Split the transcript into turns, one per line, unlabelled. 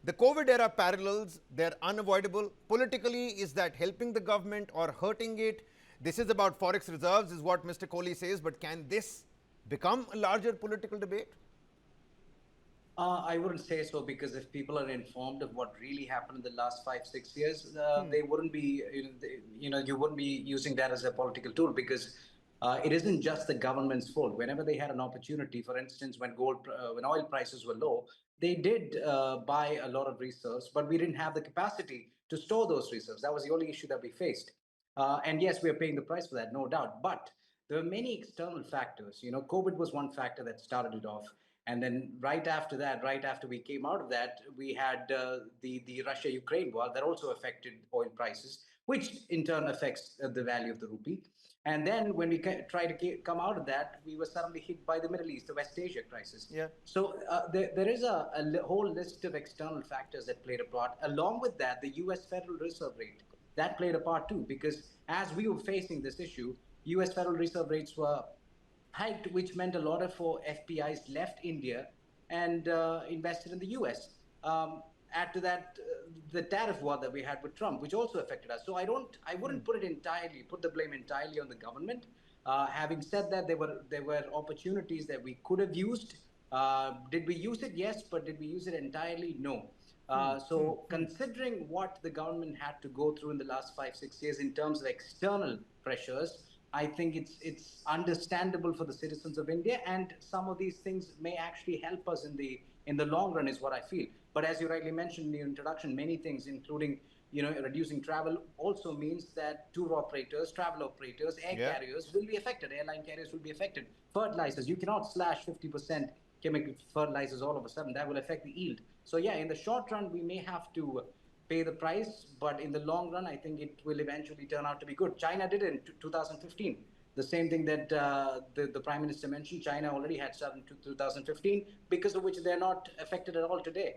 The COVID era parallels, they're unavoidable. Politically, is that helping the government or hurting it? This is about forex reserves, is what Mr. Kohli says, but can this become a larger political debate?
I wouldn't say so, because if people are informed of what really happened in the last 5, 6 years, they wouldn't be, you wouldn't be using that as a political tool, because it isn't just the government's fault. Whenever they had an opportunity, for instance, when oil prices were low, they did buy a lot of reserves, but we didn't have the capacity to store those reserves. That was the only issue that we faced. And yes, we are paying the price for that, no doubt. But there are many external factors. COVID was one factor that started it off. And then right after that, right after we came out of that, we had the Russia-Ukraine war that also affected oil prices, which in turn affects the value of the rupee. And then when we try to come out of that, we were suddenly hit by the Middle East, the West Asia crisis.
Yeah.
So there is a whole list of external factors that played a part. Along with that, the U.S. Federal Reserve rate, that played a part too, because as we were facing this issue, U.S. Federal Reserve rates were hiked, which meant a lot of FPIs left India and invested in the US. Add to that the tariff war that we had with Trump, which also affected us. So I wouldn't put the blame entirely on the government. Having said that, there were opportunities that we could have used. Did we use it? Yes, but did we use it entirely? No. So considering what the government had to go through in the last 5, 6 years in terms of external pressures, I think it's understandable for the citizens of India, and some of these things may actually help us in the long run, is what I feel. But as you rightly mentioned in your introduction, many things, including reducing travel, also means that tour operators, travel operators, air carriers will be affected. Airline carriers will be affected. Fertilizers, you cannot slash 50% chemical fertilizers all of a sudden. That will affect the yield. So yeah, in the short run, we may have to pay the price, but in the long run, I think it will eventually turn out to be good. China did it in 2015. The same thing that the Prime Minister mentioned, China already had started in 2015, because of which they're not affected at all today.